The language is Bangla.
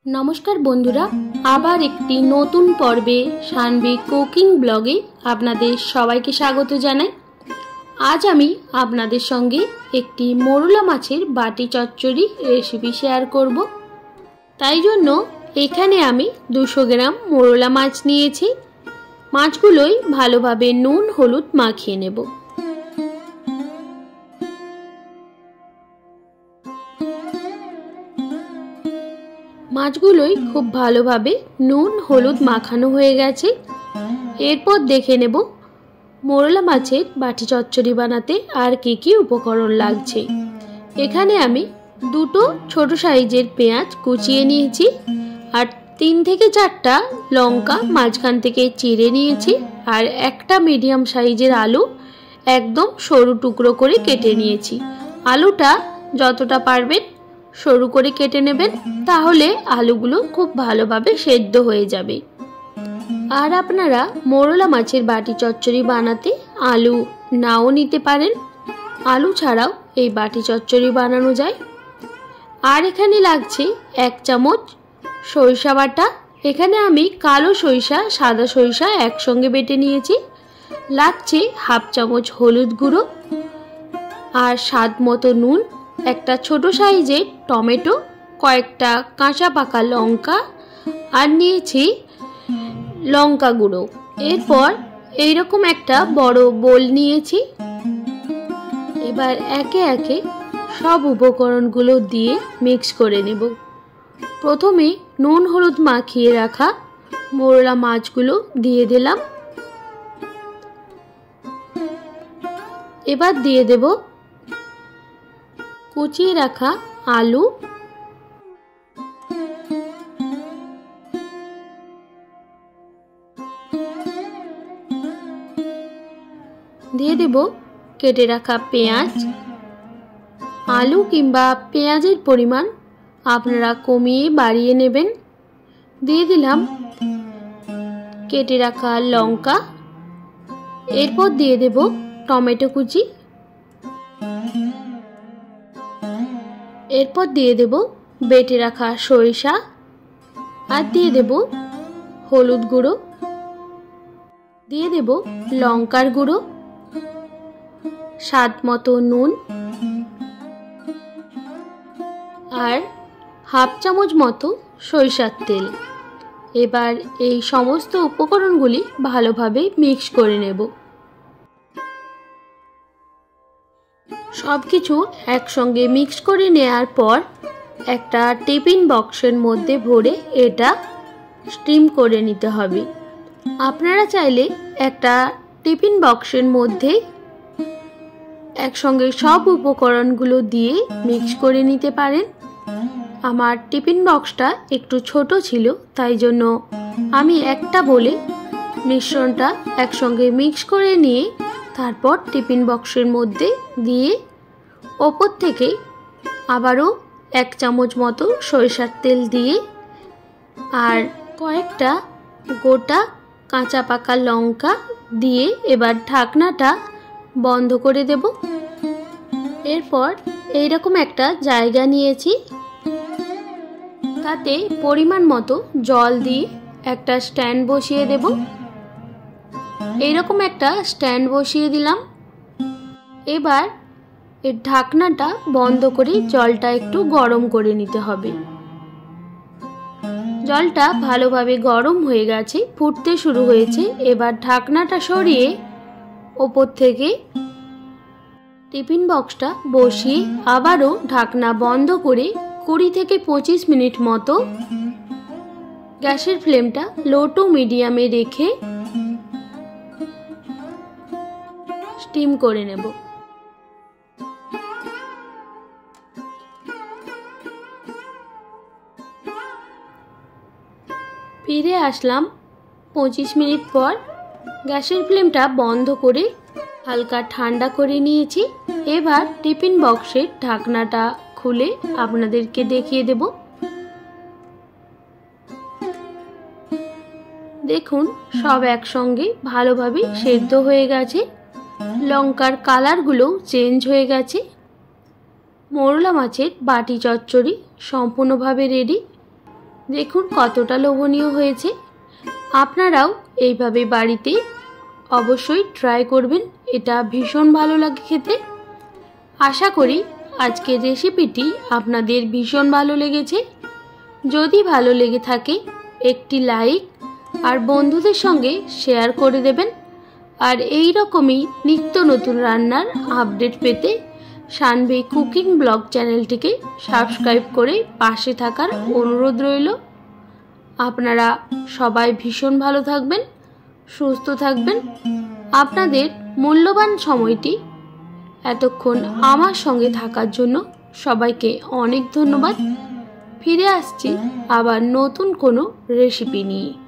नमस्कार बंधुरा आबार एकटी नतून पर्वे शानवी कुकिंग ब्लगे आपनादेर सबाइके स्वागत जानाई। आज आमी आपनादेर संगे एकटी मोरला माछेर बाटी चच्चड़ी रेसिपि शेयर करब। ताई जोन्नो एखाने आमी 200 ग्राम मोरला माछ नियेछि। माछगुलोई भालोभाबे नुन हलुद माखिये नेब। माछगुलोई खूब भालोभाबे नुन हलुद माखानो हये गेछे। एरपर देखे नेब मोरला माछेर बाटी चच्चड़ी बानाते आर कि उपकरण लागछे। एखाने आमी दुटो छोटो साइजेर पेंयाज कुचिये नियेछि आर 3 থেকে 4টা लंका माझखान थेके चिरे नियेछि आर एकटा मीडियम साइजेर आलू एकदम सरू टुकरो करे केटे नियेछि। आलूटा যতটা পারবেন সরু করে কেটে নেবেন, তাহলে আলুগুলো খুব ভালোভাবে সেদ্ধ হয়ে যাবে। আর আপনারা মোরলা মাছের বাটি চচ্চড়ি বানাতে আলু নাও নিতে পারেন, আলু ছাড়াও এই বাটি চচ্চড়ি বানানো যায়। আর এখানে লাগছে 1 চামচ সরিষা বাটা। এখানে আমি কালো সরিষা সাদা সরিষা একসঙ্গে বেটে নিয়েছি। লাগছে হাফ চামচ হলুদ গুঁড়ো আর স্বাদ মতো নুন, একটা ছোট সাইজের টমেটো, কয়েকটা কাঁচা পাকা লঙ্কা আর নিয়েছি লঙ্কা গুঁড়ো। এরপর এইরকম একটা বড় বোল নিয়েছি। এবার একে একে সব উপকরণগুলো দিয়ে মিক্স করে নেব। প্রথমে নুন হলুদ মাখিয়ে রাখা মোরলা মাছগুলো দিয়ে দিলাম। এবার দিয়ে দেব কুচিয়ে রাখা আলু, দিয়ে দেব কেটে রাখা পেঁয়াজ। আলু কিংবা পেঁয়াজের পরিমাণ আপনারা কমিয়ে বাড়িয়ে নেবেন। দিয়ে দিলাম কেটে রাখা লঙ্কা। এরপর দিয়ে দেব টমেটো কুচি। এরপর দিয়ে দেব বেটে রাখা সরিষা আর দিয়ে দেব হলুদ গুঁড়ো, দিয়ে দেব লঙ্কার গুঁড়ো, স্বাদ মতো নুন আর হাফ চামচ মতো সরিষার তেল। এবার এই সমস্ত উপকরণগুলি ভালোভাবে মিক্স করে নেব। সবকিছু একসঙ্গে মিক্স করে নেওয়ার পর একটা টিফিন বক্সের মধ্যে ভরে এটা স্টিম করে নিতে হবে। আপনারা চাইলে একটা টিফিন বক্সের মধ্যে একসঙ্গে সব উপকরণগুলো দিয়ে মিক্স করে নিতে পারেন। আমার টিফিন বক্সটা একটু ছোট ছিল, তাই জন্য আমি একটা বলে মিশ্রণটা একসঙ্গে মিক্স করে নিয়ে তারপর টিফিন বক্সের মধ্যে দিয়ে ওপর থেকে আবারও 1 চামচ মতো সরিষার তেল দিয়ে আর কয়েকটা গোটা কাঁচা পাকা লঙ্কা দিয়ে এবার ঢাকনাটা বন্ধ করে দেব। এরপর এইরকম একটা জায়গা নিয়েছি, তাতে পরিমাণ মতো জল দিয়ে একটা স্ট্যান্ড বসিয়ে দেব। এইরকম একটা স্ট্যান্ড বসিয়ে দিলাম। এবার এর ঢাকনাটা বন্ধ করে জলটা একটু গরম করে নিতে হবে। জলটা ভালোভাবে গরম হয়ে গেছে, ফুটতে শুরু হয়েছে। এবার ঢাকনাটা সরিয়ে ওপর থেকে টিফিন বক্সটা বসিয়ে আবারও ঢাকনা বন্ধ করে 20 থেকে 25 মিনিট মতো গ্যাসের ফ্লেমটা লো টু মিডিয়ামে রেখে স্টিম করে নেব। ফিরে আসলাম 25 মিনিট পর। গ্যাসের ফ্লেমটা বন্ধ করে হালকা ঠান্ডা করে নিয়েছি। এবার টিফিন বক্সের ঢাকনাটা খুলে আপনাদেরকে দেখিয়ে দেব। দেখুন সব একসঙ্গে ভালোভাবে সেদ্ধ হয়ে গেছে, লঙ্কার কালারগুলো চেঞ্জ হয়ে গেছে। মোরলা মাছের বাটি চচ্চড়ি সম্পূর্ণভাবে রেডি। দেখুন কতটা লোভনীয় হয়েছে। আপনারাও এইভাবে বাড়িতে অবশ্যই ট্রাই করবেন, এটা ভীষণ ভালো লাগে খেতে। আশা করি আজকের রেসিপিটি আপনাদের ভীষণ ভালো লেগেছে। যদি ভালো লেগে থাকে একটি লাইক আর বন্ধুদের সঙ্গে শেয়ার করে দেবেন। আর এই রকমই নিত্য নতুন রান্নার আপডেট পেতে সানভি কুকিং ব্লগ চ্যানেলটিকে সাবস্ক্রাইব করে পাশে থাকার অনুরোধ রইল। আপনারা সবাই ভীষণ ভালো থাকবেন, সুস্থ থাকবেন। আপনাদের মূল্যবান সময়টি এতক্ষণ আমার সঙ্গে থাকার জন্য সবাইকে অনেক ধন্যবাদ। ফিরে আসছি আবার নতুন কোনো রেসিপি নিয়ে।